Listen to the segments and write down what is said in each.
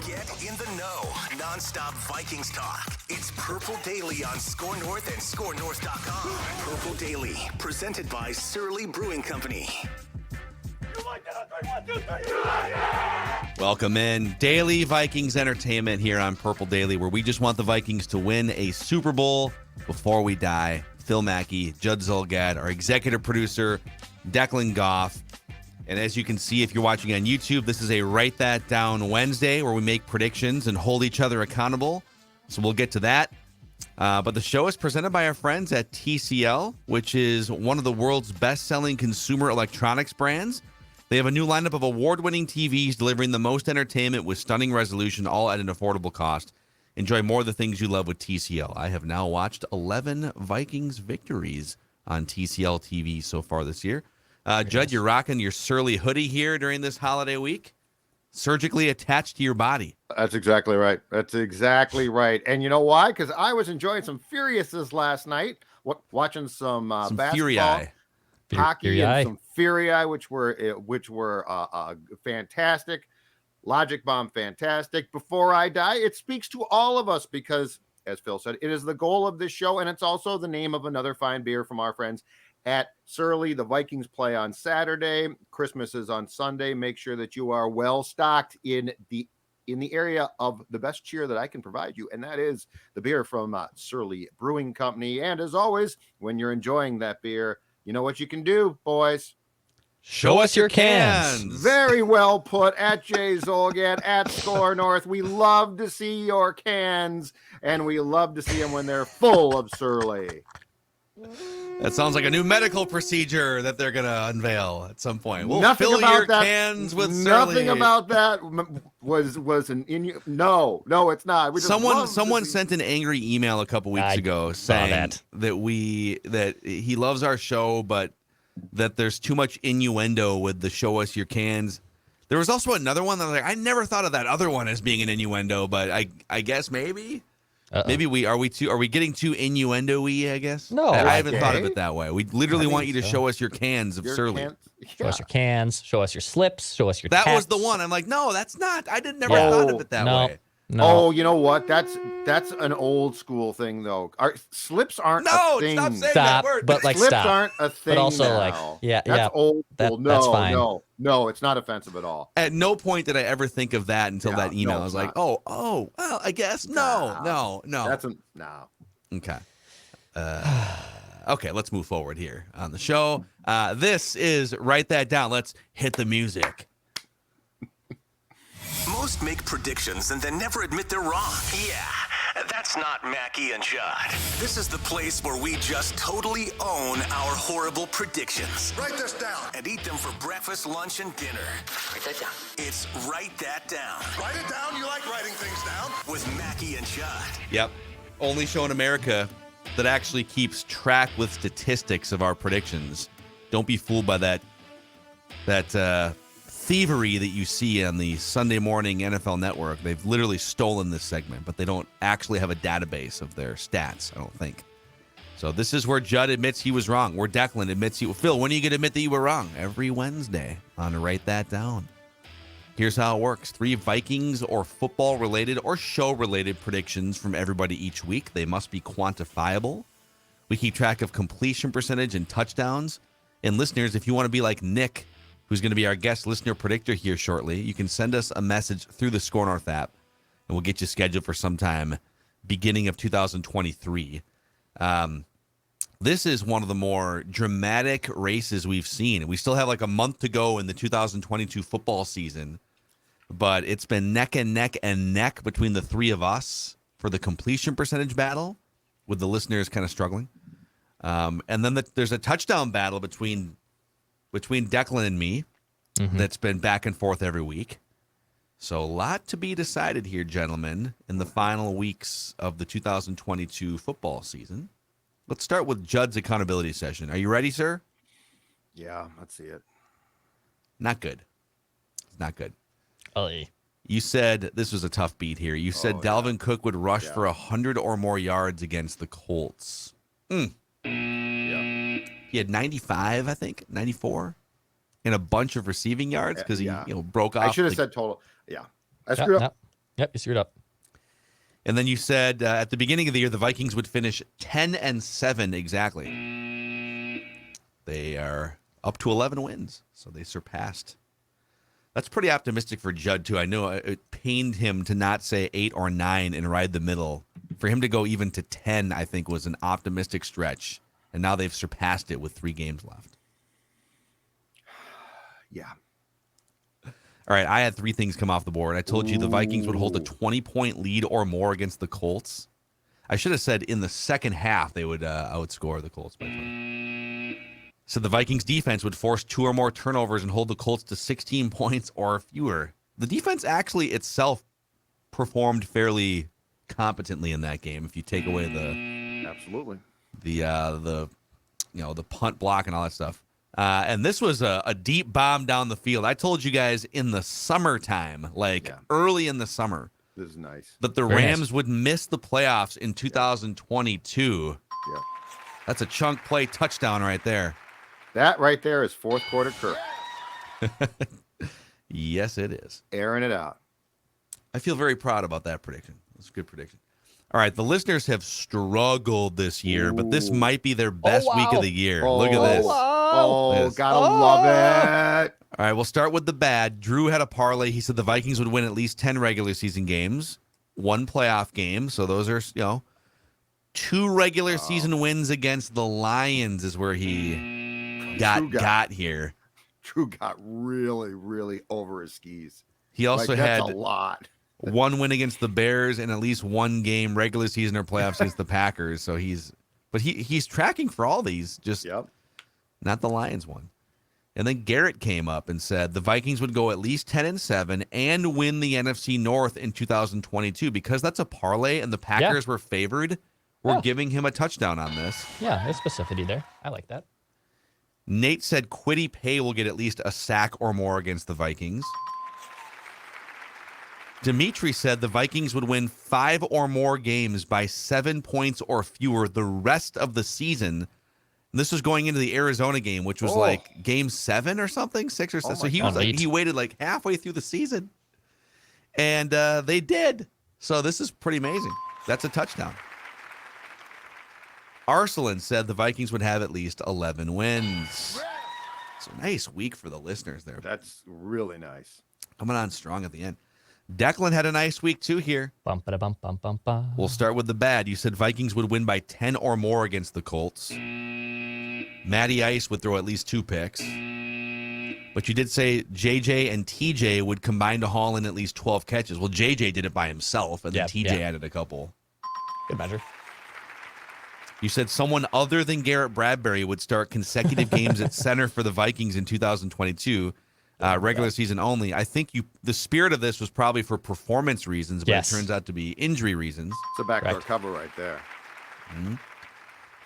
Get in the know. Non-stop Vikings talk. It's Purple Daily on Score North and ScoreNorth.com. Purple Daily, presented by Surly Brewing Company. Welcome in. Daily Vikings entertainment here on Purple Daily, where we just want the Vikings to win a Super Bowl before we die. Phil Mackey, Judd Zulgad, our executive producer, Declan Goff. And as you can see, if you're watching on YouTube, this is a Write That Down Wednesday where we make predictions and hold each other accountable. So we'll get to that. But the show is presented by our friends at TCL, which is one of the world's best-selling consumer electronics brands. They have a new lineup of award-winning TVs delivering the most entertainment with stunning resolution, all at an affordable cost. Enjoy more of the things you love with TCL. I have now watched 11 Vikings victories on TCL TV so far this year. Judd, you're rocking your Surly hoodie here during this holiday week, surgically attached to your body. That's exactly right. That's exactly right. And you know why? Because I was enjoying some Furiouses last night, watching some basketball, Fury Eye. hockey, Fury and Eye. some Fury Eye, which were fantastic. Logic Bomb, fantastic. Before I die, it speaks to all of us because, as Phil said, it is the goal of this show, and it's also the name of another fine beer from our friends at Surly. The Vikings play on Saturday. Christmas is on Sunday. Make sure that you are well stocked in the area of the best cheer that I can provide you, and that is the beer from Surly Brewing Company. And as always, when you're enjoying that beer, you know what you can do, boys. Show us your cans. Very well put. At Jay Zolgan, at Score North. We love to see your cans, and we love to see them when they're full of Surly. That sounds like a new medical procedure that they're going to unveil at some point. We'll Nothing fill about your that- cans with Nothing Surly. about that was an no, it's not. We just love to Someone see- sent an angry email a couple weeks I ago saw saying that. that he loves our show, but that there's too much innuendo with the show us your cans. There was also another one that I was like, I never thought of that other one as being an innuendo, but I guess maybe. Uh-oh. Maybe are we getting too innuendo-y, I guess? No, I haven't okay. thought of it that way. We literally want you to so. show us your cans of Your Surly. cans- Show us your cans. Show us your slips. Show us your That was tats. the one. I'm like, no, that's not. I never Yeah. thought of it that No. way. No. Oh, you know what? That's an old school thing, though. Our slips aren't No, a thing. stop saying that Stop, word. but like Slips stop. aren't a thing. But also, now. like, yeah, that's yeah, old school. that's fine. No, it's not offensive at all. At no point did I ever think of that until Yeah, that email. no, I was it's like, not. well, I guess no. That's no. Okay. Okay, let's move forward here on the show. This is Write That Down. Let's hit the music. Most make predictions and then never admit they're wrong. Yeah, that's not Mackie and Judd. This is the place where we just totally own our horrible predictions. Write this down. And eat them for breakfast, lunch, and dinner. Write that down. It's Write That Down Write it down. You like writing things down. with Mackie and Judd. Yep. Only show in America that actually keeps track with statistics of our predictions. Don't be fooled by that thievery that you see on the Sunday morning NFL network. They've literally stolen this segment, but they don't actually have a database of their stats, I don't think. So this is where Judd admits he was wrong, where Declan admits Phil, when are you going to admit that you were wrong? Every Wednesday on Write That Down. Here's how it works. 3 Vikings or football-related or show-related predictions from everybody each week. They must be quantifiable. We keep track of completion percentage and touchdowns. And listeners, if you want to be like Nick, who's going to be our guest listener predictor here shortly, you can send us a message through the Score North app, and we'll get you scheduled for sometime beginning of 2023. This is one of the more dramatic races we've seen. We still have like a month to go in the 2022 football season, but it's been neck and neck and neck between the three of us for the completion percentage battle, with the listeners kind of struggling. And then there's a touchdown battle between Declan and me that's been back and forth every week. So a lot to be decided here, gentlemen, in the final weeks of the 2022 football season. Let's start with Judd's accountability session. Are you ready, sir? Yeah, let's see it. Not good. It's not good. Oy. You said this was a tough beat here. You said Dalvin Cook would rush for 100 or more yards against the Colts. Yeah. He had 95, I think, 94, and a bunch of receiving yards because he broke off. I should have said total. Yeah. I screwed up. Yep, you screwed up. And then you said at the beginning of the year the Vikings would finish 10-7 exactly. They are up to 11 wins, so they surpassed. That's pretty optimistic for Judd, too. I know it pained him to not say 8 or 9 and ride the middle. For him to go even to 10, I think, was an optimistic stretch. And now they've surpassed it with 3 games left. Yeah. All right, I had 3 things come off the board. I told you the Vikings would hold a 20-point lead or more against the Colts. I should have said in the second half they would outscore the Colts by 20. So the Vikings defense would force 2 or more turnovers and hold the Colts to 16 points or fewer. The defense actually itself performed fairly competently in that game if you take away Absolutely. the punt block and all that stuff. And this was a deep bomb down the field. I told you guys in the summertime, early in the summer, This is nice. that the Very Rams nice. would miss the playoffs in 2022. Yeah. That's a chunk play touchdown right there. That right there is fourth quarter Kirk. Yes, it is. Airing it out. I feel very proud about that prediction. It's a good prediction. All right, the listeners have struggled this year, but this might be their best week wow. of the year. Look at this. Oh, Yes. gotta love it. All right, we'll start with the bad. Drew had a parlay. He said the Vikings would win at least 10 regular season games, 1 playoff game. So those are, 2 regular season wins against the Lions is where he got here. Drew got really, really over his skis. He also that's had a lot. 1 win against the Bears and at least 1 game regular season or playoffs against the Packers. So he's tracking for all these, just not the Lions one. And then Garrett came up and said the Vikings would go at least 10-7 and win the NFC North in 2022 because that's a parlay and the Packers were favored. We're giving him a touchdown on this. Yeah, there's specificity there. I like that. Nate said Kwity Paye will get at least a sack or more against the Vikings. Dimitri said the Vikings would win 5 or more games by 7 points or fewer the rest of the season. And this was going into the Arizona game, which was like game 7 or something, 6 or 7. So he waited like halfway through the season. And they did. So this is pretty amazing. That's a touchdown. Arsalan said the Vikings would have at least 11 wins. It's a nice week for the listeners there. That's really nice. Coming on strong at the end. Declan had a nice week too here. Bum, ba, bum, bum, bum, bum. We'll start with the bad. You said Vikings would win by 10 or more against the Colts. Matty Ice would throw at least 2 picks. But you did say JJ and TJ would combine to haul in at least 12 catches. Well, JJ did it by himself, and then TJ added a couple. Good measure. You said someone other than Garrett Bradbury would start consecutive games at center for the Vikings in 2022, regular season only. I think the spirit of this was probably for performance reasons, but it turns out to be injury reasons. It's a backdoor cover right there. Mm-hmm.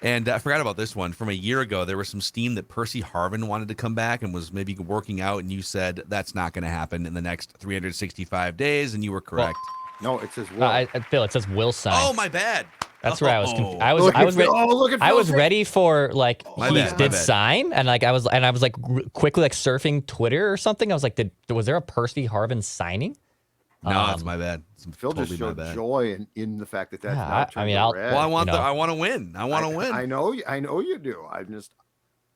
And I forgot about this one. From a year ago, there was some steam that Percy Harvin wanted to come back and was maybe working out, and you said that's not going to happen in the next 365 days, and you were correct. No, it says Will. Phil, it says Will sign. Oh, my bad. That's where I was. I was ready for My he bad. did sign, and I was quickly surfing Twitter or something. I was like, was there a Percy Harvin signing? No, it's my bad. It's Phil totally just my showed bad. joy in the fact that that's Yeah, not I mean, red. Well, I want to win. I want to win. I know you do.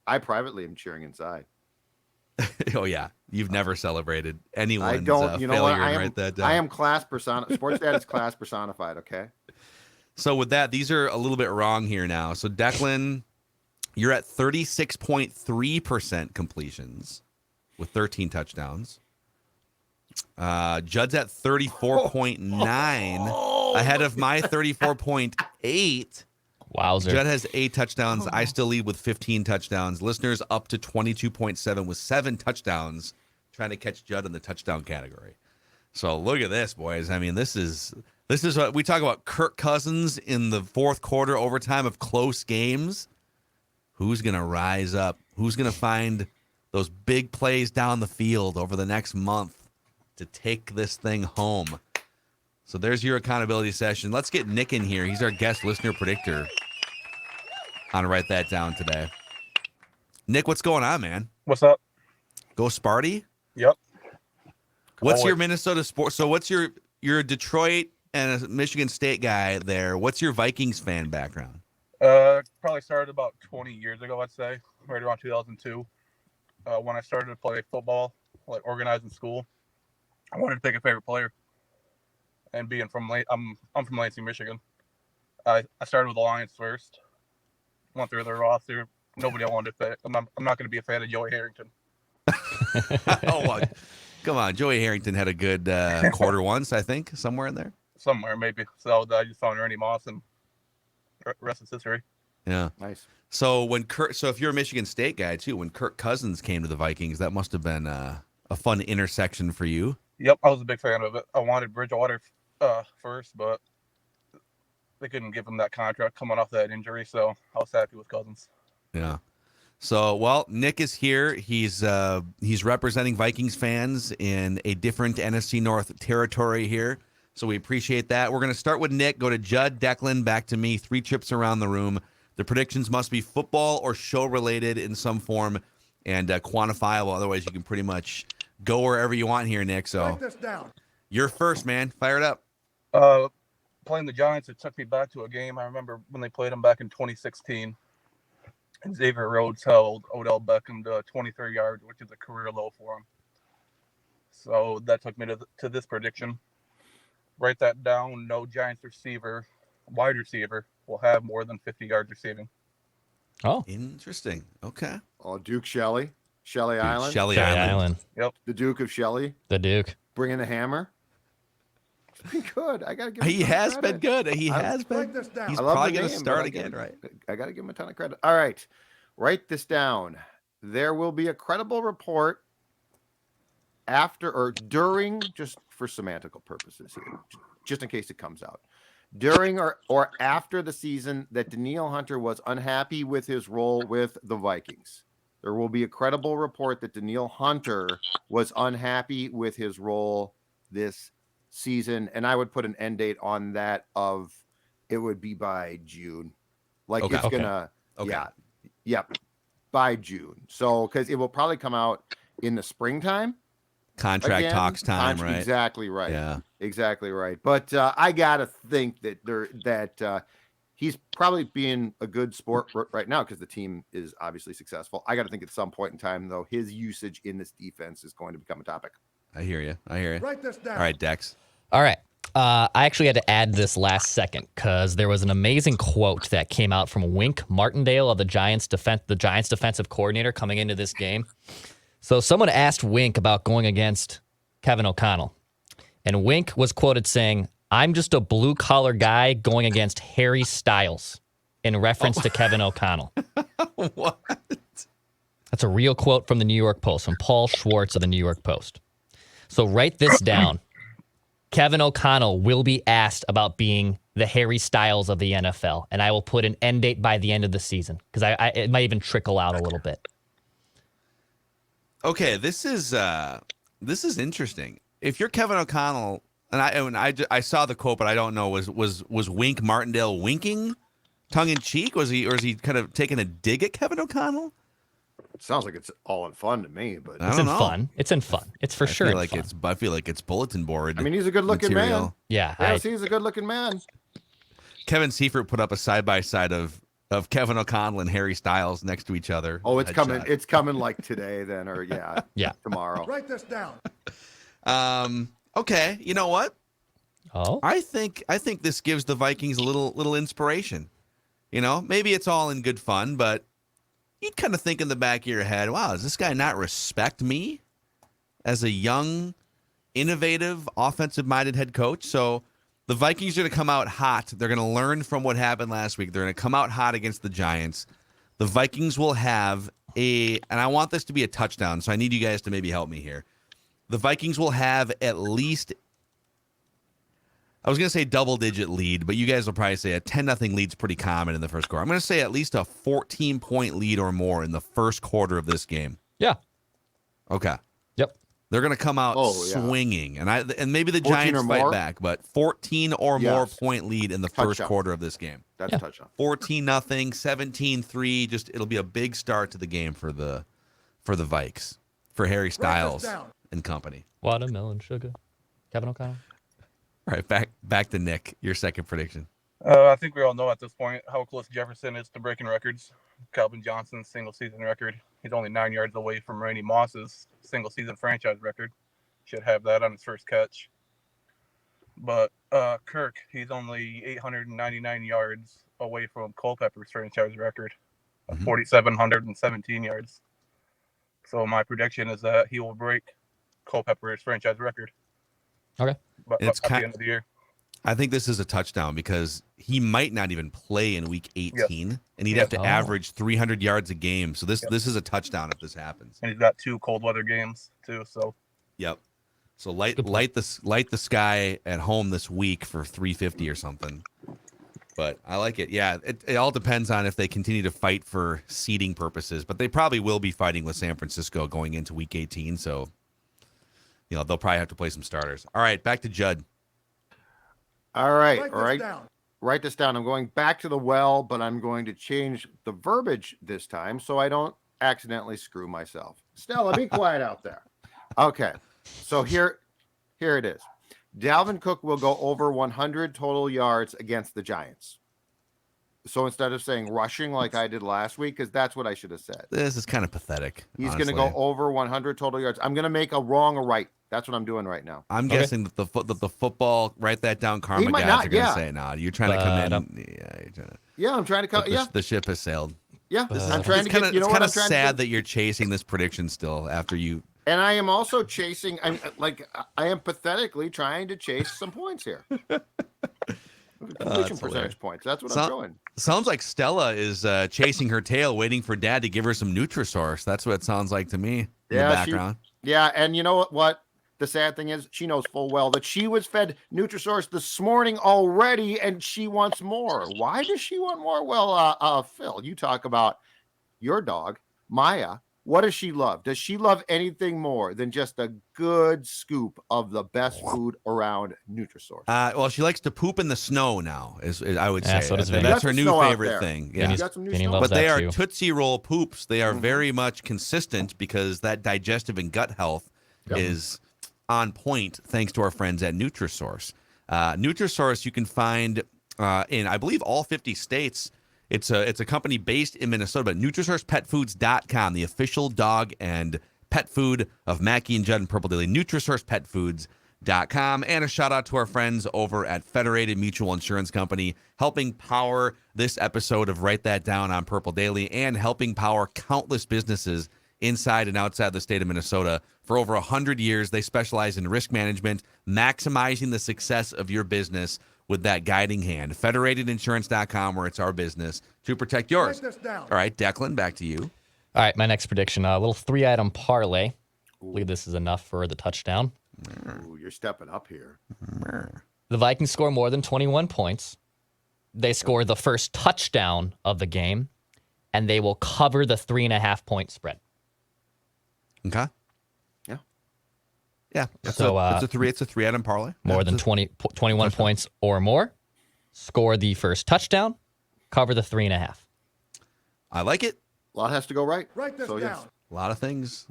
I privately am cheering inside. Oh yeah, you've never celebrated anyone's I don't. You know failure what? and write that down. I am class personified. Sports dad is class personified. Okay. So with that, these are a little bit wrong here now. So Declan, you're at 36.3% completions with 13 touchdowns. Judd's at 34.9, ahead of my 34.8. Wowzer. Judd has 8 touchdowns. I still lead with 15 touchdowns. Listeners up to 22.7 with 7 touchdowns, trying to catch Judd in the touchdown category. So look at this, boys. I mean, this is what we talk about. Kirk Cousins in the fourth quarter overtime of close games. Who's going to rise up? Who's going to find those big plays down the field over the next month to take this thing home? So there's your accountability session. Let's get Nick in here. He's our guest listener predictor. I'm going to write that down today. Nick, what's going on, man? What's up? Go Sparty? Yep. What's Always. your Minnesota sport? So what's your you're a Detroit and a Michigan State guy there. What's your Vikings fan background? Probably started about 20 years ago, I'd say, right around 2002. When I started to play football, like organized in school, I wanted to pick a favorite player. And being from I'm from Lansing, Michigan. I started with the Lions first. Went through their roster. Nobody I wanted to pick. I'm not going to be a fan of Joey Harrington. Oh, come on. Joey Harrington had a good quarter once, I think, somewhere in there. Somewhere, maybe. So I just found Randy Moss, and rest is history. Yeah. Nice. So if you're a Michigan State guy too, when Kirk Cousins came to the Vikings, that must have been a fun intersection for you. Yep, I was a big fan of it. I wanted Bridgewater first, but they couldn't give him that contract coming off that injury, so I was happy with Cousins. Yeah. So, well, Nick is here. He's representing Vikings fans in a different NFC North territory here. So we appreciate that. We're going to start with Nick, go to Judd, Declan, back to me, 3 trips around the room. The predictions must be football or show related in some form and quantifiable. Otherwise, you can pretty much go wherever you want here, Nick. So Write this down. you're first, man. Fire it up. Playing the Giants, it took me back to a game. I remember when they played them back in 2016. And Xavier Rhodes held Odell Beckham to 23 yards, which is a career low for him. So that took me to this prediction. Write that down. No Giants wide receiver, will have more than 50 yards receiving. Oh, Interesting. Okay. Oh, Duke Shelley. Island. Shelley Cherry Island. Island. Yep. The Duke of Shelley. The Duke. Bringing the hammer. It's been good. I got to give him He some has credit. been good. He has been. Write this down. He's I love probably the going to name, start but again, right? I got to give him a ton of credit. All right. Write this down. There will be a credible report after or during, just for semantical purposes here, just in case it comes out, during or after the season that Danielle Hunter was unhappy with his role with the Vikings. There will be a credible report that Danielle Hunter was unhappy with his role this season. And I would put an end date on that of it would be by June. Like Okay. it's Okay. gonna, Okay. yeah. Yep. By June. So, because it will probably come out in the springtime. Contract Again, talks time, right? Exactly right. Yeah. Exactly right. But I gotta think that he's probably being a good sport right now because the team is obviously successful. I got to think at some point in time, though, his usage in this defense is going to become a topic. I hear you. Write this down. All right, Dex. All right. I actually had to add this last second because there was an amazing quote that came out from Wink Martindale of the Giants defensive coordinator coming into this game. So someone asked Wink about going against Kevin O'Connell, and Wink was quoted saying, "I'm just a blue-collar guy going against Harry Styles," in reference to Kevin O'Connell. What? That's a real quote from the New York Post, from Paul Schwartz of the New York Post. So write this down. Kevin O'Connell will be asked about being the Harry Styles of the NFL, and I will put an end date by the end of the season because it might even trickle out a little bit. Okay, this is interesting. If you're Kevin O'Connell, and I saw the quote, but I don't know was Wink Martindale winking, tongue in cheek? Or is he kind of taking a dig at Kevin O'Connell? It sounds like it's all in fun to me, but I It's don't in know. fun. It's in fun. It's for sure. I fun. feel like it's bulletin board. I mean, he's a good-looking man. material. Yeah. Yes, he's a good-looking man. Kevin Seifert put up a side by side of Kevin O'Connell and Harry Styles next to each other. Oh, it's coming. Headshot. It's coming like today, then, or Yeah. tomorrow. Write this down. Okay, you know what? Oh. I think this gives the Vikings a little inspiration. You know, maybe it's all in good fun, but you'd kind of think in the back of your head, wow, does this guy not respect me as a young, innovative, offensive-minded head coach? So the Vikings are going to come out hot. They're going to learn from what happened last week. They're going to come out hot against the Giants. The Vikings will have and I want this to be a touchdown, so I need you guys to maybe help me here. The Vikings will have at least, I was going to say double-digit lead, but you guys will probably say a 10-0 lead's pretty common in the first quarter. I'm going to say at least a 14-point lead or more in the first quarter of this game. Yeah. Okay. Yep. They're going to come out swinging, and maybe the Giants fight back, but 14 or more point lead in the first quarter of this game. That's a touchdown. 14-0, 17-3. Just it'll be a big start to the game for the Vikes, for Harry Styles and company. Watermelon sugar. Kevin O'Connell. All right, back to Nick. Your second prediction. I think we all know at this point how close Jefferson is to breaking records. Calvin Johnson's single-season record. He's only 9 yards away from Randy Moss's single-season franchise record. Should have that on his first catch. But Kirk, he's only 899 yards away from Culpepper's franchise record of 4,717 yards. So my prediction is that he will break Culpepper's franchise record. Okay. But at the end of the year. I think this is a touchdown because he might not even play in week 18, and he'd have to average 300 yards a game. So this is a touchdown if this happens. And he's got 2 cold weather games too. So. Yep. So light the sky at home this week for 350 or something. But I like it. Yeah, it all depends on if they continue to fight for seeding purposes. But they probably will be fighting with San Francisco going into week 18. So, they'll probably have to play some starters. All right, back to Judd. All right. Write this down. I'm going back to the well, but I'm going to change the verbiage this time so I don't accidentally screw myself. Stella, be quiet out there. Okay. So here it is. Dalvin Cook will go over 100 total yards against the Giants. So instead of saying rushing like I did last week, because that's what I should have said. This is kind of pathetic. He's going to go over 100 total yards. I'm going to make a wrong or right. That's what I'm doing right now. I'm guessing that the football, write that down, karma guys are going to say, nah, you're trying to come in. I'm trying to come. The ship has sailed. Yeah, I'm trying to get. It's kind of sad that you're chasing this prediction still after you. And I am also chasing. I am pathetically trying to chase some points here. Completion percentage points. That's what I'm doing. Sounds like Stella is chasing her tail, waiting for Dad to give her some Nutrisource. That's what it sounds like to me in the background. And you know what? The sad thing is, she knows full well that she was fed Nutrisource this morning already, and she wants more. Why does she want more? Well, Phil, you talk about your dog, Maya. What does she love? Does she love anything more than just a good scoop of the best food around Nutrisource? Well, she likes to poop in the snow now, is I would say. So that's her new favorite thing. Yeah. But they are Tootsie Roll poops. They are very much consistent because that digestive and gut health is on point thanks to our friends at Nutrisource. Nutrisource you can find in, I believe, all 50 states. It's a company based in Minnesota, but NutrisourcePetFoods.com, the official dog and pet food of Mackie and Judd and Purple Daily. NutrisourcePetFoods.com. And a shout out to our friends over at Federated Mutual Insurance Company, helping power this episode of Write That Down on Purple Daily and helping power countless businesses inside and outside the state of Minnesota. For over 100 years, they specialize in risk management, maximizing the success of your business with that guiding hand. Federatedinsurance.com, where it's our business to protect yours. All right, Declan, back to you. All right, my next prediction, a little 3-item parlay. I believe this is enough for the touchdown. Ooh, you're stepping up here. The Vikings score more than 21 points. They score the first touchdown of the game, and they will cover the 3.5-point spread. Okay. Yeah. It's a 3-item parlay. More than 21 points or more. Score the first touchdown. Cover the 3.5. I like it. A lot has to go right. Write this down. Yes. A lot of things.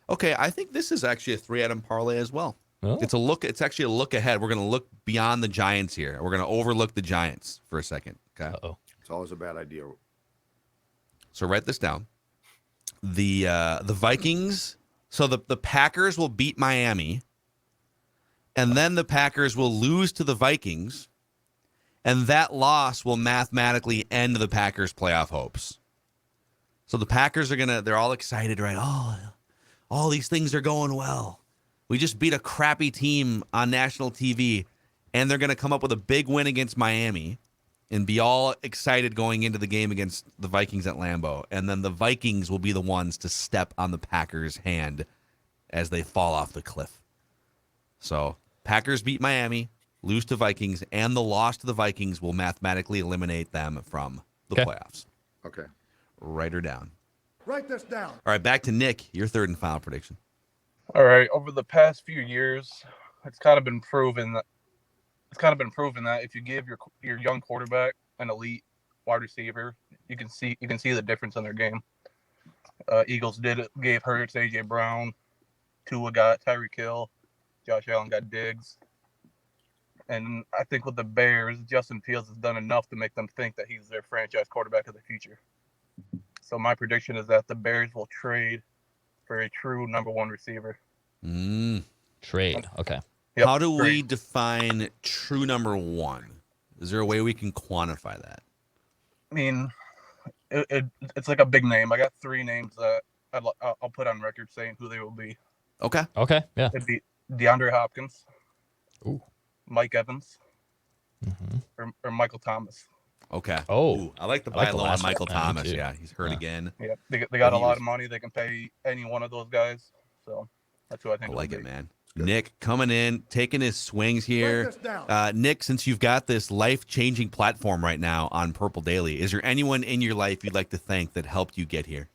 Okay, I think this is actually a 3-item parlay as well. Oh. It's actually a look ahead. We're going to look beyond the Giants here. We're going to overlook the Giants for a second. Okay. Uh-oh. It's always a bad idea. So write this down. The Vikings. So the Packers will beat Miami, and then the Packers will lose to the Vikings, and that loss will mathematically end the Packers' playoff hopes. So the Packers they're all excited, right? Oh, all these things are going well. We just beat a crappy team on national TV, and they're going to come up with a big win against Miami and be all excited going into the game against the Vikings at Lambeau. And then the Vikings will be the ones to step on the Packers' hand as they fall off the cliff. So Packers beat Miami, lose to Vikings, and the loss to the Vikings will mathematically eliminate them from the playoffs. Okay. Write her down. Write this down. All right, back to Nick, your third and final prediction. All right. Over the past few years, it's kind of been proven that if you give your young quarterback an elite wide receiver, you can see the difference in their game. Eagles gave Hurts, AJ Brown, Tua got Tyreek Hill, Josh Allen got Diggs. And I think with the Bears, Justin Fields has done enough to make them think that he's their franchise quarterback of the future. So my prediction is that the Bears will trade for a true number one receiver. Trade. Okay. Yep, How do we trade. define true number one? Is there a way we can quantify that? I mean, it's like a big name. I got 3 names that I'll put on record saying who they will be. Okay. Okay. Yeah. It'd be DeAndre Hopkins, Ooh. Mike Evans, Mm-hmm. or Michael Thomas. Okay. Oh. Ooh, I like the I like buy the low on last Michael one. Yeah, me Thomas. too. Yeah, he's hurt Yeah. again. Yeah, they got But a he lot was- of money. They can pay any one of those guys. So that's who I I think. like will it, be. man. Nick coming in, taking his swings here. Nick, since you've got this life-changing platform right now on Purple Daily, is there anyone in your life you'd like to thank that helped you get here?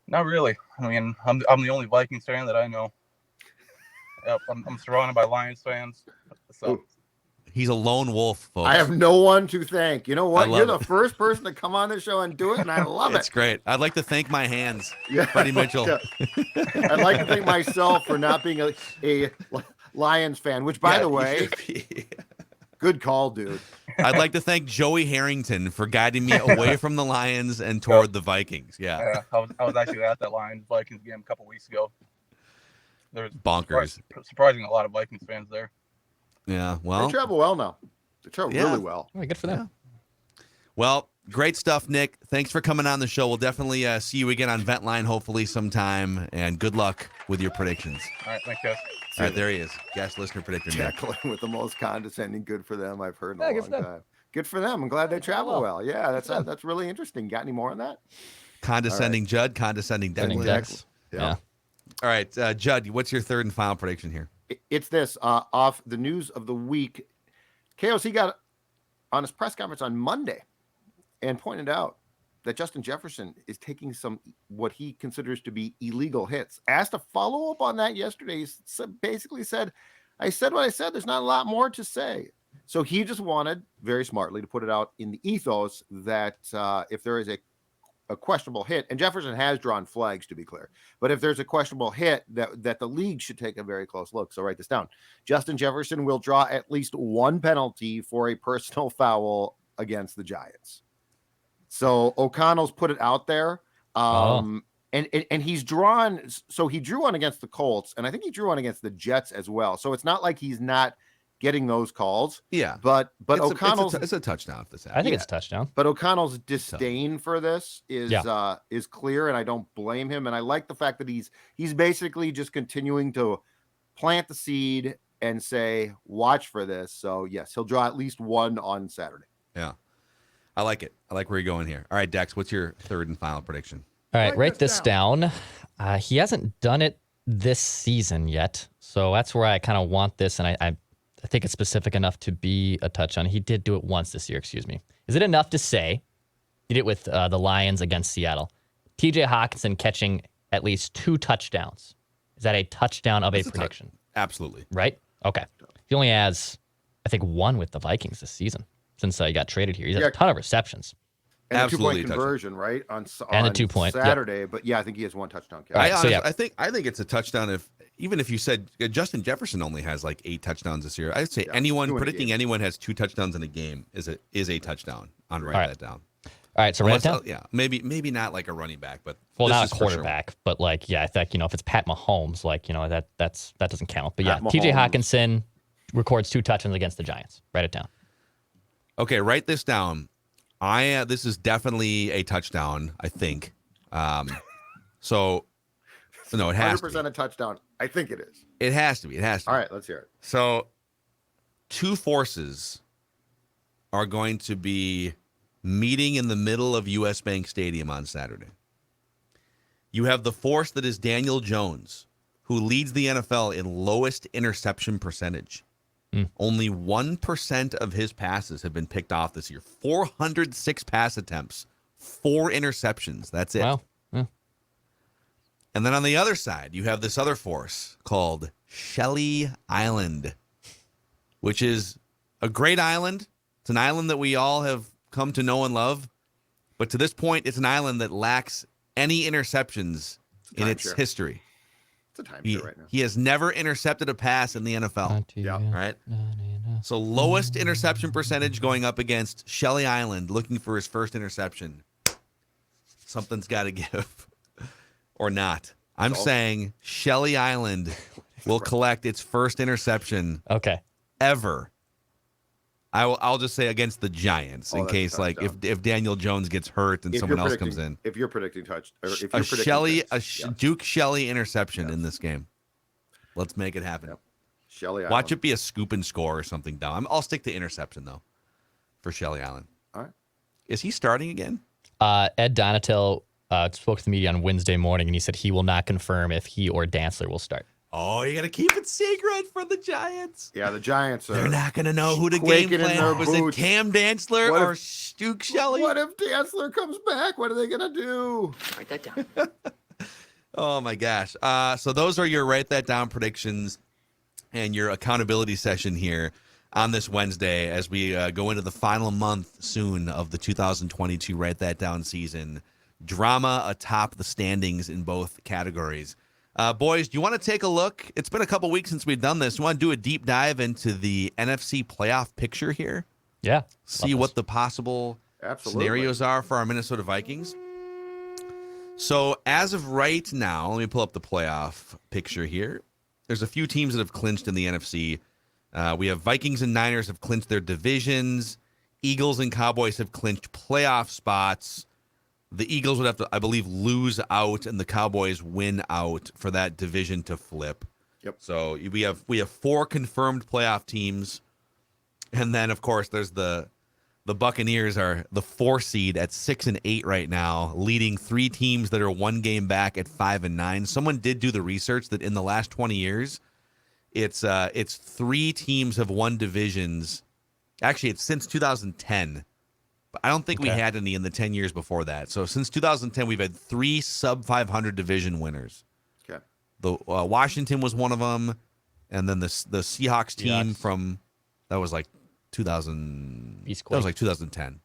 Not really. I mean, I'm the only Vikings fan that I know. Yep, I'm surrounded by Lions fans. So Ooh. He's a lone wolf, folks. I have no one to thank. You know what? I love You're the it. first person to come on the show and do it, and I love It's it. great. I'd like to thank my hands, Yeah. Freddie Mitchell. I'd like to thank myself for not being a Lions fan, which, by Yeah, the you way, should be. good call, dude. I'd like to thank Joey Harrington for guiding me away from the Lions and toward the Vikings. Yeah, yeah, I was actually at that Lions Vikings game a couple weeks ago. There was bonkers. surprising a lot of Vikings fans there. Yeah, They well, travel well now. They travel Yeah. really well. All right, good for them. well, great stuff, Nick. Thanks for coming on the show. We'll definitely see you again on Ventline hopefully sometime, and good luck with your predictions. All right, thanks, guys. All right, there he is. Guest listener predictor, Nick. Tackling with the most condescending. Good for them. I've heard in Yeah, a good long for them. time. Good for them. I'm glad they travel well. well. Yeah, for them. that's really interesting. Got any more on that? Condescending Judd, condescending Sending Declan. decks. Yeah. Yeah. All right, Judd, what's your third and final prediction here? It's this off the news of the week. KOC got on his press conference on Monday and pointed out that Justin Jefferson is taking some what he considers to be illegal hits. Asked to follow up on that yesterday. He basically said, I said what I said. There's not a lot more to say. So he just wanted, very smartly, to put it out in the ethos that if there is a questionable hit, and Jefferson has drawn flags, to be clear, but if there's a questionable hit, that the league should take a very close look. So write this down. Justin Jefferson will draw at least one penalty for a personal foul against the Giants. So O'Connell's put it out there. And he's drawn, so he drew one against the Colts, and I think he drew one against the Jets as well. So it's not like he's not getting those calls. Yeah, But it's O'Connell's it's a touchdown if this I happens. think it's a touchdown. But O'Connell's disdain for this is Yeah. Is clear, and I don't blame him. And I like the fact that he's basically just continuing to plant the seed and say, watch for this. So yes, he'll draw at least one on Saturday. Yeah, I like it. I like where you're going here. All right, Dex, what's your third and final prediction? All right, write this down. He hasn't done it this season yet, so that's where I kind of want this, and I think it's specific enough to be a touchdown. He did do it once this year, excuse me. Is it enough to say he did it with the Lions against Seattle? TJ Hockenson catching at least 2 touchdowns. Is that a touchdown of a prediction? Absolutely. Right? Okay. He only has, I think, 1 with the Vikings this season since he got traded here. He's had a ton of receptions. And Absolutely the 2-point conversion, right? On And a 2-point, yep. Saturday. But yeah, I think he has 1 touchdown catch. All right, so yeah. I think it's a touchdown even if you said Justin Jefferson only has like 8 touchdowns this year. I'd say anyone 2 in a predicting game. anyone has 2 touchdowns in a game is a touchdown. I'll write that down. All right, so write it down. Yeah, maybe not like a running back, but Well, this not is a for sure. quarterback, but like, yeah, I think, if it's Pat Mahomes, like, that doesn't count. But yeah, Pat TJ Mahomes. Hockenson records 2 touchdowns against the Giants. Write it down. Okay, write this down. This is definitely a touchdown, I think. So no, it has to 100% be. a touchdown. I think it is. It has to be. It has to. All be. right, let's hear it. So 2 forces are going to be meeting in the middle of US Bank Stadium on Saturday. You have the force that is Daniel Jones, who leads the NFL in lowest interception percentage. Only 1% of his passes have been picked off this year. 406 pass attempts, 4 interceptions. That's it. Wow. Yeah. And then on the other side, you have this other force called Shelly Island, which is a great island. It's an island that we all have come to know and love. But to this point, it's an island that lacks any interceptions in its timeshare. history. It's a timeshare right now. He has never intercepted a pass in the NFL. Yeah. Right? So lowest interception percentage going up against Shelly Island, looking for his first interception. Something's got to give, or not. I'm saying Shelly Island will collect its first interception ever. I'll just say against the Giants in case, like, if Daniel Jones gets hurt and someone else comes in. If you're predicting Duke Shelley interception in this game. Let's make it happen. Yep. Shelly Island. Watch it be a scoop and score or something dumb. I'll stick to interception though for Shelly Island. All right. Is he starting again? Ed Donatil spoke to the media on Wednesday morning, and he said he will not confirm if he or Dantzler will start. Oh, you got to keep it secret for the Giants. Yeah, the Giants are. They're not going to know who the game plan was. It Cam Dantzler or Duke Shelley? What if Dantzler comes back? What are they going to do? Write that down. Oh, my gosh. So those are your write that down predictions and your accountability session here on this Wednesday as we go into the final month soon of the 2022 Write That Down season. Drama atop the standings in both categories. Boys, do you want to take a look? It's been a couple weeks since we've done this. You want to do a deep dive into the NFC playoff picture here? Yeah. See what the possible scenarios are for our Minnesota Vikings? So as of right now, let me pull up the playoff picture here. There's a few teams that have clinched in the NFC. We have Vikings and Niners have clinched their divisions. Eagles and Cowboys have clinched playoff spots. The Eagles would have to, I believe, lose out, and the Cowboys win out for that division to flip. Yep. So we have 4 confirmed playoff teams, and then of course there's the Buccaneers are the 4 seed at 6 and 8 right now, leading 3 teams that are 1 game back at 5 and 9. Someone did do the research that in the last 20 years, it's 3 teams have won divisions. Actually, it's since 2010. I don't think we had any in the 10 years before that. So since 2010, we've had 3 sub-500 division winners. Okay. The Washington was one of them, and then the Seahawks team from that was like 2000. That was like 2010.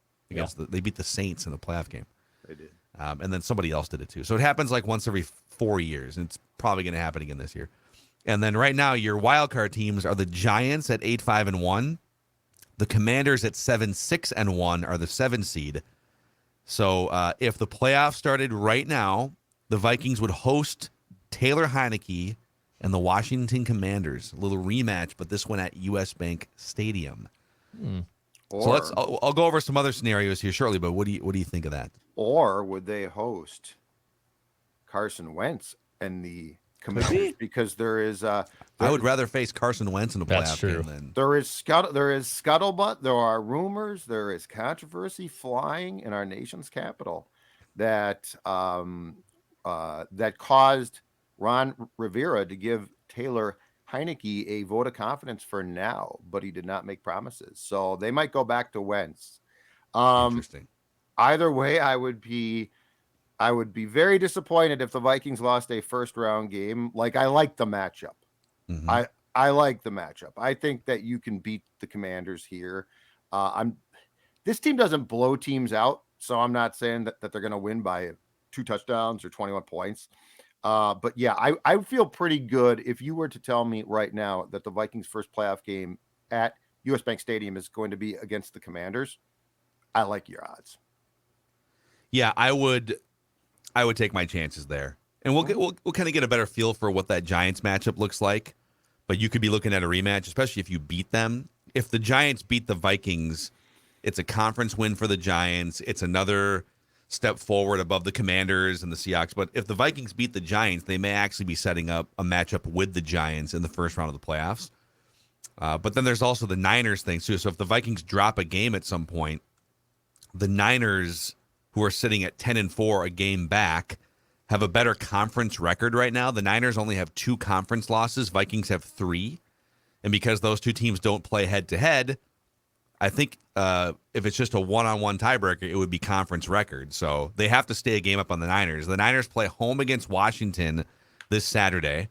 They beat the Saints in the playoff game. They did. And then somebody else did it too. So it happens like once every 4 years, and it's probably going to happen again this year. And then right now, your wild card teams are the Giants at 8-5-1. The Commanders at 7-6-1 are the 7 seed. So if the playoffs started right now, the Vikings would host Taylor Heineke and the Washington Commanders. A little rematch, but this one at US Bank Stadium. So I'll go over some other scenarios here shortly. But what do you think of that? Or would they host Carson Wentz and the Commanders? Because there is I would rather face Carson Wentz in a playoff game than there is scuttlebutt. There are rumors. There is controversy flying in our nation's capital that that caused Ron Rivera to give Taylor Heineke a vote of confidence for now, but he did not make promises. So they might go back to Wentz. interesting. Either way, I would be very disappointed if the Vikings lost a first round game. Like, I like the matchup. Mm-hmm. I like the matchup. I think that you can beat the Commanders here. This team doesn't blow teams out, so I'm not saying that they're going to win by 2 touchdowns or 21 points. But yeah, I feel pretty good if you were to tell me right now that the Vikings' first playoff game at US Bank Stadium is going to be against the Commanders. I like your odds. Yeah, I would take my chances there, and we'll kind of get a better feel for what that Giants matchup looks like. But you could be looking at a rematch, especially if you beat them. If the Giants beat the Vikings, it's a conference win for the Giants. It's another step forward above the Commanders and the Seahawks. But if the Vikings beat the Giants, they may actually be setting up a matchup with the Giants in the first round of the playoffs. But then there's also the Niners thing too. So if the Vikings drop a game at some point, the Niners, who are sitting at 10-4, a game back, have a better conference record right now. The Niners only have 2 conference losses. Vikings have 3. And because those 2 teams don't play head-to-head, I think if it's just a one-on-one tiebreaker, it would be conference record. So they have to stay a game up on the Niners. The Niners play home against Washington this Saturday,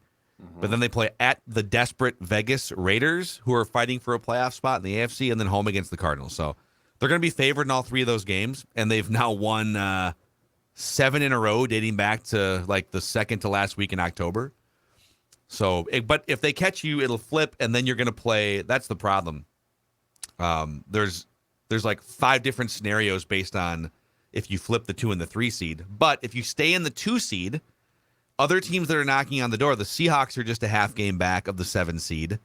but then they play at the desperate Vegas Raiders, who are fighting for a playoff spot in the AFC, and then home against the Cardinals. So they're going to be favored in all 3 of those games, and they've now won 7 in a row dating back to like the second to last week in October. So, but if they catch you, it'll flip, and then you're going to play. That's the problem. There's like 5 different scenarios based on if you flip the 2 and the 3 seed. But if you stay in the 2 seed, other teams that are knocking on the door, the Seahawks are just a half game back of the 7 seed.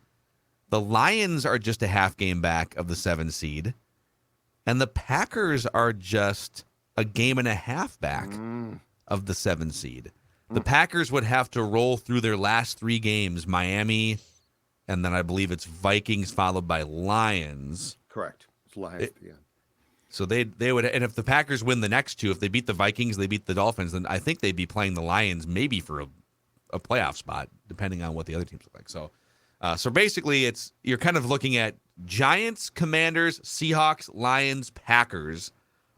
The Lions are just a half game back of the 7 seed. And the Packers are just a game and a half back of the 7 seed. The Packers would have to roll through their last 3 games, Miami, and then I believe it's Vikings followed by Lions. Correct. It's Lions. Yeah. So they would, and if the Packers win the next 2, if they beat the Vikings, they beat the Dolphins, then I think they'd be playing the Lions maybe for a playoff spot, depending on what the other teams look like. So basically, you're kind of looking at Giants, Commanders, Seahawks, Lions, Packers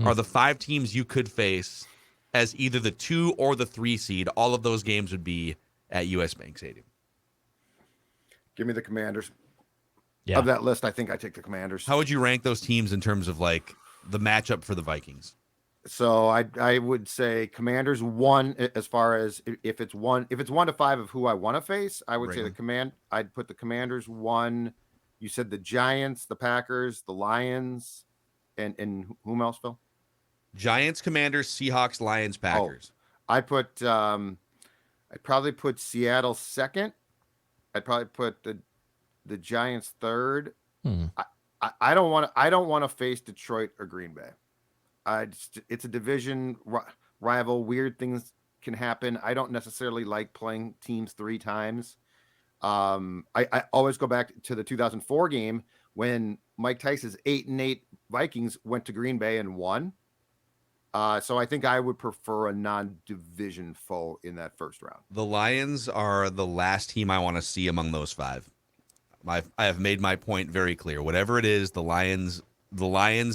are the 5 teams you could face as either the 2 or the 3 seed. All of those games would be at US Bank Stadium. Give me the Commanders. Yeah. Of that list, I think I take the Commanders. How would you rank those teams in terms of like the matchup for the Vikings? So I would say Commanders 1 as far as if it's 1 to 5 of who I want to face, I would say I'd put the Commanders 1. You said the Giants, the Packers, the Lions, and whom else, Phil? Giants, Commanders, Seahawks, Lions, Packers. I'd probably put Seattle 2nd. I'd probably put the Giants 3rd. I don't want to face Detroit or Green Bay. It's a division rival. Weird things can happen. I don't necessarily like playing teams 3 times. I always go back to the 2004 game when Mike Tyson's 8-8 Vikings went to Green Bay and won. So I think I would prefer a non-division foe in that first round. The Lions are the last team I want to see among those 5. I have made my point very clear. Whatever it is, the Lions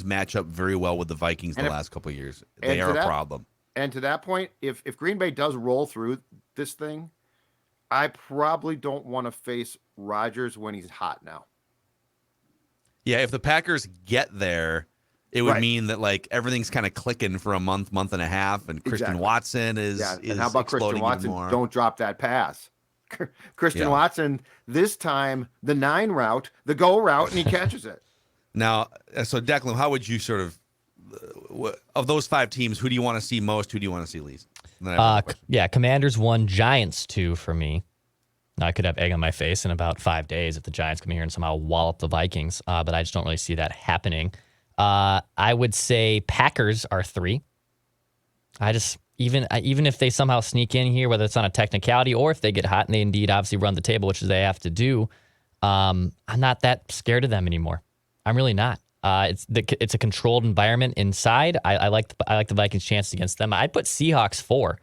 match up very well with the Vikings the last couple of years. They are a problem. And to that point, if Green Bay does roll through this thing, I probably don't want to face Rodgers when he's hot now. Yeah, if the Packers get there, it would mean that like everything's kind of clicking for a month and a half, and Christian Watson is and how about Christian Watson? More. Don't drop that pass. Christian Watson this time the 9 route, the go route, and he catches it. Now, so Declan, how would you sort of those 5 teams? Who do you want to see most? Who do you want to see least? Commanders 1, Giants 2 for me. Now, I could have egg on my face in about 5 days if the Giants come here and somehow wallop the Vikings, but I just don't really see that happening. I would say Packers are 3. Even if they somehow sneak in here, whether it's on a technicality or if they get hot and they indeed obviously run the table, which they have to do, I'm not that scared of them anymore. I'm really not. It's a controlled environment inside. I like the Vikings' chances against them. I'd put Seahawks 4.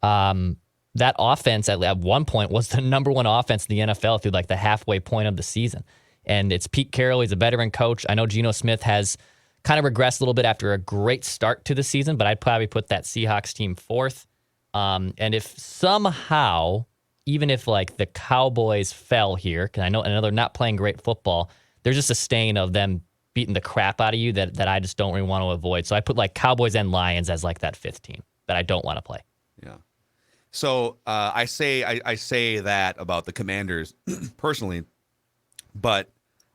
That offense at one point was the number 1 offense in the NFL through like the halfway point of the season. And it's Pete Carroll. He's a veteran coach. I know Geno Smith has kind of regressed a little bit after a great start to the season, but I'd probably put that Seahawks team 4th. And if somehow, even if like the Cowboys fell here, because I know they're not playing great football, there's just a stain of them beating the crap out of you that I just don't really want to avoid. So I put like Cowboys and Lions as like that 5th team that I don't want to play. Yeah. So I say that about the Commanders personally, but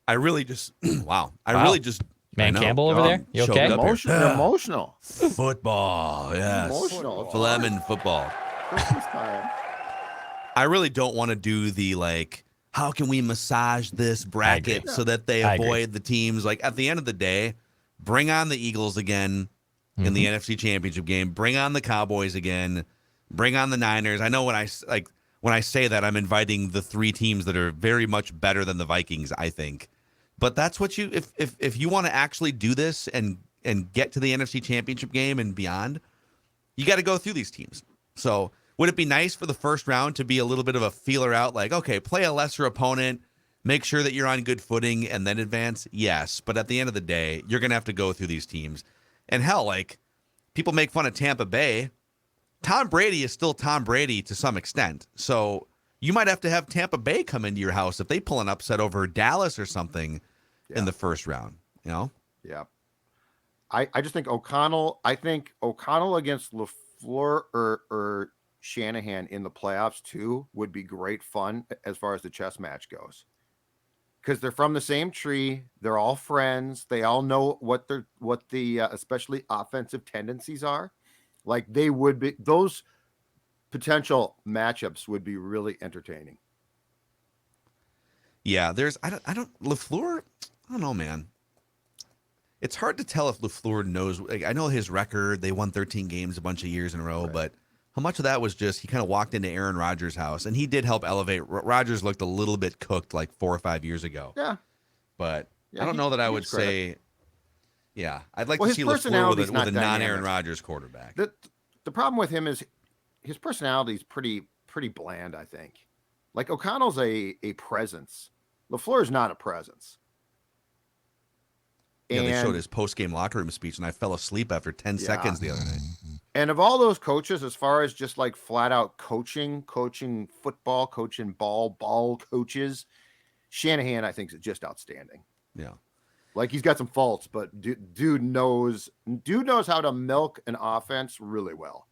I really just really just Man Campbell over there, you okay? Emotional. Football, yes. Emotional. Lemon football. Christmas time. I really don't want to do the like, how can we massage this bracket so that they avoid the teams? Like at the end of the day, bring on the Eagles again in the NFC Championship game. Bring on the Cowboys again. Bring on the Niners. I know when I say that, I'm inviting the 3 teams that are very much better than the Vikings, I think. But that's what you if you want to actually do this and get to the NFC Championship game and beyond, you got to go through these teams. So would it be nice for the first round to be a little bit of a feeler out, like, okay, play a lesser opponent, make sure that you're on good footing, and then advance? Yes, but at the end of the day, you're going to have to go through these teams. And hell, like, people make fun of Tampa Bay. Tom Brady is still Tom Brady to some extent. So you might have to have Tampa Bay come into your house if they pull an upset over Dallas or something in the first round, you know? Yeah. I just think O'Connell against LaFleur or Shanahan in the playoffs too would be great fun as far as the chess match goes. because they're from the same tree. They're all friends. They all know what the especially offensive tendencies are. Like they would be those potential matchups would be really entertaining. Yeah, I don't LaFleur. I don't know, man. It's hard to tell if LaFleur knows. Like, I know his record. They won 13 games a bunch of years in a row, Right. but how much of that was just he kind of walked into Aaron Rodgers' house, and he did help elevate. Rodgers looked a little bit cooked like 4 or 5 years ago. Yeah. But Yeah, I don't know that I would gives credit. say. Yeah, I'd like Well, to his see LaFleur personality's with not a non-Aaron dynamic. Rodgers quarterback. The problem with him is his personality is pretty bland, I think. Like O'Connell's a presence. LaFleur's not a presence. Yeah, they showed And- his post-game locker room speech, and I fell asleep after 10 Yeah. seconds the other night. And of all those coaches, as far as just like flat out coaching football, coaching ball coaches, Shanahan, I think, is just outstanding. Yeah. Like he's got some faults, but dude knows how to milk an offense really well.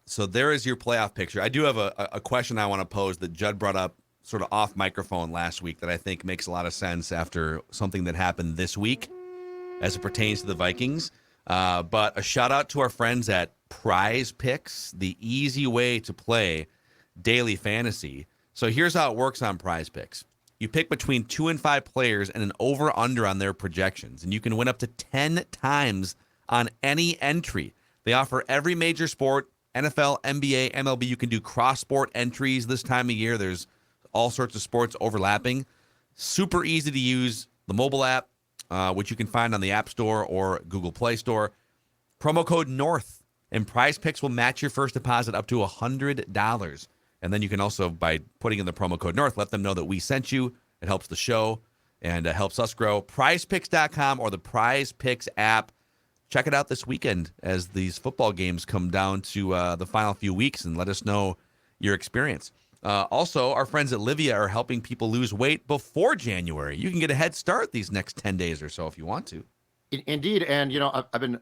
So there is your playoff picture. I do have a question I want to pose that Judd brought up sort of off microphone last week that I think makes a lot of sense after something that happened this week as it pertains to the Vikings. But a shout out to our friends at Prize Picks, the easy way to play daily fantasy. So here's how it works on Prize Picks. You pick between 2 and 5 players and an over-under on their projections, and you can win up to 10 times on any entry. They offer every major sport, NFL, NBA, MLB. You can do cross-sport entries this time of year. There's all sorts of sports overlapping. Super easy to use. The mobile app, which you can find on the App Store or Google Play Store. Promo code NORTH, and Prize Picks will match your first deposit up to $100. And then you can also, by putting in the promo code NORTH, let them know that we sent you. It helps the show and helps us grow. PrizePicks.com or the Prize Picks app. Check it out this weekend as these football games come down to the final few weeks, and let us know your experience. Also, our friends at Livia are helping people lose weight before January. You can get a head start these next 10 days or so if you want to. Indeed. And, I've been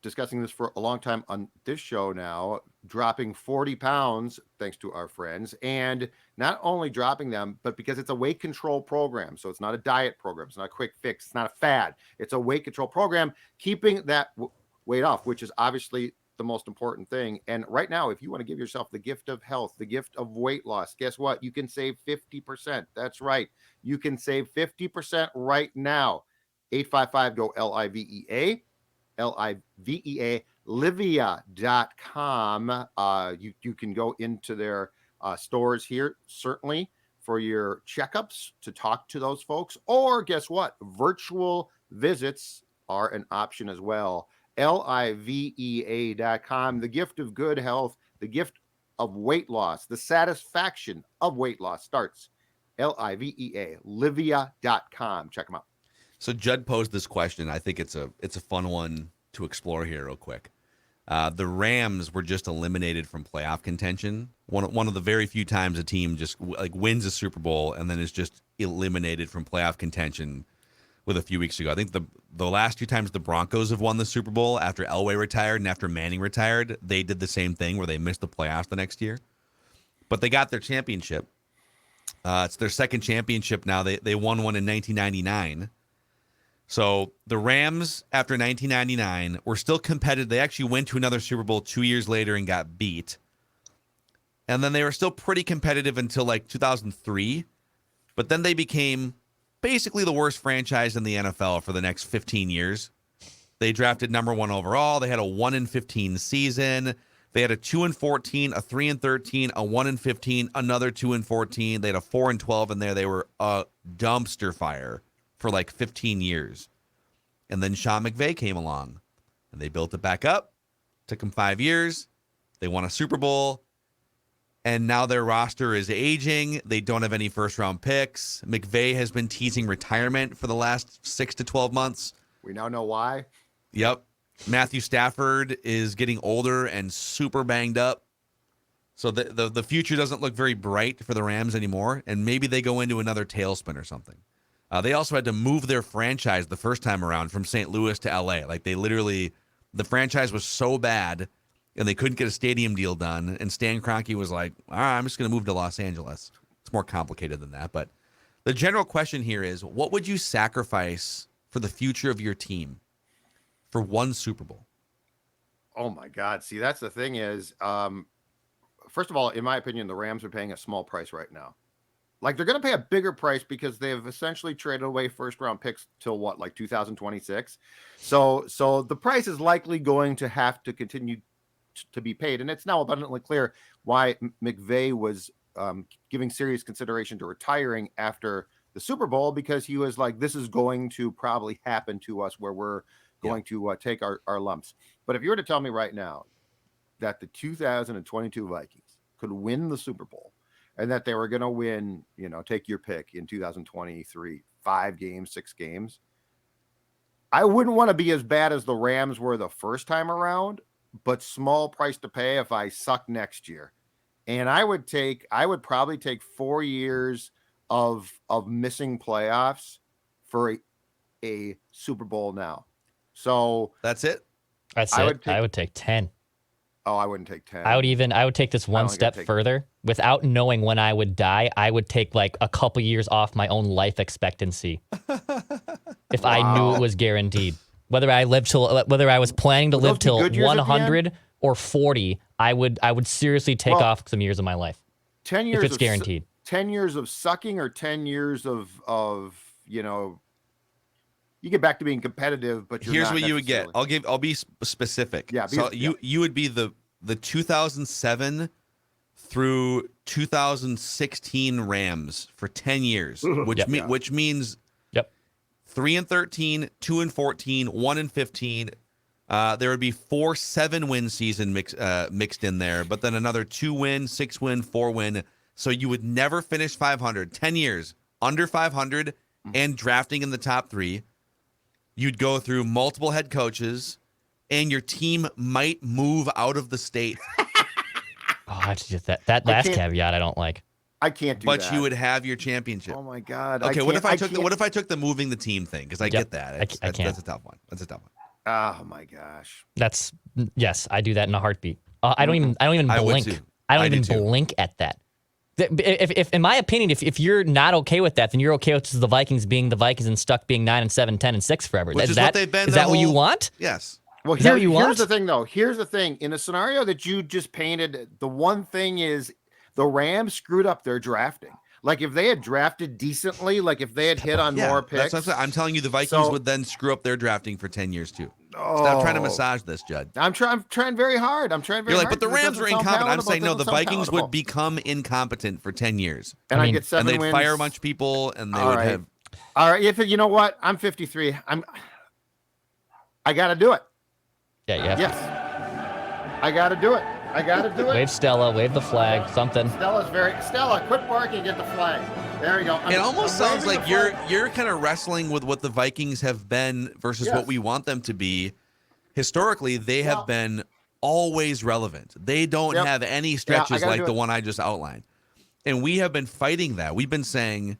discussing this for a long time on this show now, dropping 40 pounds, thanks to our friends. And not only dropping them, but because it's a weight control program. So it's not a diet program. It's not a quick fix. It's not a fad. It's a weight control program, keeping that weight off, which is obviously the most important thing. And right now, if you want to give yourself the gift of health, the gift of weight loss, guess what? You can save 50%. That's right. You can save 50% right now. 855-GO-LIVEA. LIVEA, Livia.com. You can go into their stores here, certainly, for your checkups to talk to those folks. Or guess what? Virtual visits are an option as well. LIVEA.com. The gift of good health, the gift of weight loss, the satisfaction of weight loss starts. LIVEA, Livia.com. Check them out. So Judd posed this question. I think it's a fun one to explore here real quick. The Rams were just eliminated from playoff contention. One of the very few times a team just like wins a Super Bowl and then is just eliminated from playoff contention with a few weeks ago. I think the last 2 times the Broncos have won the Super Bowl after Elway retired and after Manning retired, they did the same thing where they missed the playoffs the next year. But they got their championship. It's their second championship now. They won one in 1999. So the Rams, after 1999, were still competitive. They actually went to another Super Bowl 2 years later and got beat. And then they were still pretty competitive until like 2003. But then they became basically the worst franchise in the NFL for the next 15 years. They drafted number 1 overall. They had a 1-15 season. They had a 2-14, a 3-13, a 1-15, another 2-14. They had a 4-12 in there. They were a dumpster fire for like 15 years. And then Sean McVay came along and they built it back up. Took them 5 years. They won a Super Bowl. And now their roster is aging. They don't have any first-round picks. McVay has been teasing retirement for the last 6 to 12 months. We now know why. Yep. Matthew Stafford is getting older and super banged up. So the future doesn't look very bright for the Rams anymore. And maybe they go into another tailspin or something. They also had to move their franchise the first time around from St. Louis to L.A. Like they literally, the franchise was so bad and they couldn't get a stadium deal done. And Stan Kroenke was like, all right, I'm just going to move to Los Angeles. It's more complicated than that. But The general question here is, what would you sacrifice for the future of your team for one Super Bowl? Oh my God. See, that's the thing is, first of all, in my opinion, the Rams are paying a small price right now. Like they're going to pay a bigger price because they have essentially traded away first round picks till what, like 2026. So the price is likely going to have to continue to be paid. And it's now abundantly clear why McVay was giving serious consideration to retiring after the Super Bowl, because he was like, this is going to probably happen to us where we're going to take our lumps. But if you were to tell me right now that the 2022 Vikings could win the Super Bowl and that they were going to win, take your pick in 2023, 5 games, 6 games, I wouldn't want to be as bad as the Rams were the first time around, but small price to pay if I suck next year. And I would probably take 4 years of missing playoffs for a Super Bowl now. So that's it. I would take 10. Oh, I wouldn't take 10. I would take this one step further. Without knowing when I would die, I would take like a couple years off my own life expectancy. If I knew it was guaranteed. Whether I was planning to live till 100 or 40, I would seriously take off some years of my life. 10 years if it's guaranteed. 10 years of sucking or 10 years of you get back to being competitive, but here's what you would get. I'll be specific. Yeah. You would be the 2007 through 2016 Rams for 10 years, which means 3-13, 2-14, 1-15. There would be 4 7-win season mixed in there, but then another 2-win, 6-win, 4-win. So you would never finish 500. 10 years under 500 and drafting in the top 3. You'd go through multiple head coaches, and your team might move out of the state. That's just that last caveat I don't like. I can't do that. But you would have your championship. Oh my God. Okay, what if I took the moving the team thing? Because I get that. That's a tough one. Oh my gosh. Yes, I do that in a heartbeat. I don't even blink. I don't even blink at that. If in my opinion, if you're not okay with that, then you're okay with the Vikings being the Vikings and stuck being 9-7, 10-6 forever. Which is what they've been. Is that what you want? Yes. Well, is that what you want? Here's the thing, though. Here's the thing. In the scenario that you just painted, the one thing is the Rams screwed up their drafting. Like if they had drafted decently, like if they had hit on more picks. That's what I'm telling you, the Vikings would then screw up their drafting for 10 years too. Stop trying to massage this, Judd. I'm trying very hard. You're like, but the Rams were incompetent. I'm saying no, the Vikings would become incompetent for 10 years. And I get 7 wins. And they'd wins. fire a bunch of people, and they would have. All right, if you know what, I'm 53. I got to do it. Yeah. Yes, I got to do it. Wave Stella, wave the flag, something. Stella, quit barking, get the flag. There you go. It almost sounds like you're kind of wrestling with what the Vikings have been versus what we want them to be. Historically, they have been always relevant. They don't have any stretches like the one I just outlined. And we have been fighting that. We've been saying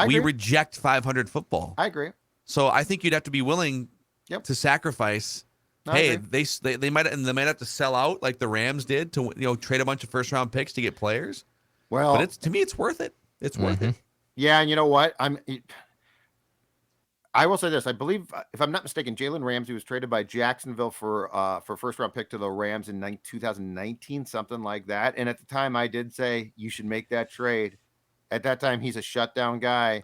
we reject 500 football. I agree. So I think you'd have to be willing to sacrifice. They might have to sell out like the Rams did to trade a bunch of first round picks to get players. Well, but to me it's worth it. It's worth it. Yeah, and you know what? I will say this. I believe, if I'm not mistaken, Jalen Ramsey was traded by Jacksonville for first round pick to the Rams in 2019, something like that. And at the time, I did say you should make that trade. At that time, he's a shutdown guy.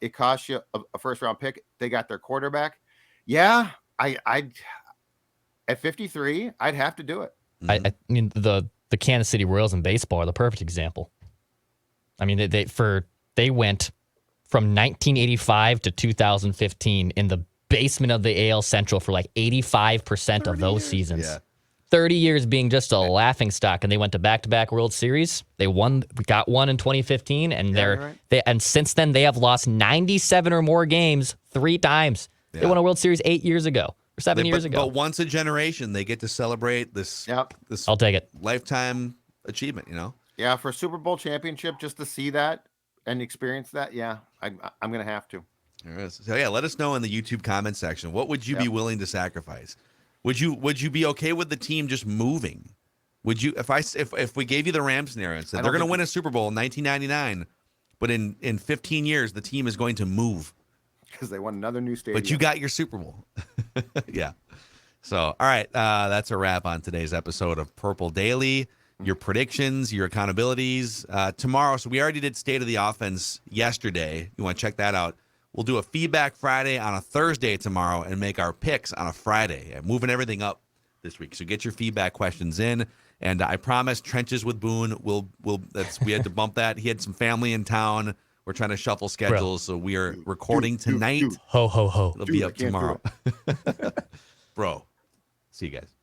It cost you a first round pick. They got their quarterback. Yeah, I'd at 53, I'd have to do it. I mean, the Kansas City Royals in baseball are the perfect example. I mean, they went from 1985 to 2015 in the basement of the AL Central for like 85% of those seasons. Yeah. 30 years being just a laughing stock, and they went to back-to-back World Series. They got one in 2015, and and since then they have lost 97 or more games 3 times. Yeah. They won a World Series 8 years ago. 7 years ago. But once a generation, they get to celebrate this. This I'll take it. Lifetime achievement, Yeah, for a Super Bowl championship, just to see that and experience that. Yeah, I'm gonna have to. There is. So let us know in the YouTube comment section. What would you be willing to sacrifice? Would you be okay with the team just moving? Would you if we gave you the Rams scenario and said they're going to win a Super Bowl in 1999, But in 15 years, the team is going to move. Because they want another new stadium. But you got your Super Bowl. Yeah. So, all right. That's a wrap on today's episode of Purple Daily. Your predictions, your accountabilities. Tomorrow, so we already did State of the Offense yesterday. You want to check that out. We'll do a Feedback Friday on a Thursday tomorrow and make our picks on a Friday. Moving everything up this week. So get your feedback questions in. And I promise Trenches with Boone, we had to bump that. He had some family in town. We're trying to shuffle schedules, so we are recording tonight. Ho, ho, ho. It'll be up tomorrow. Bro, see you guys.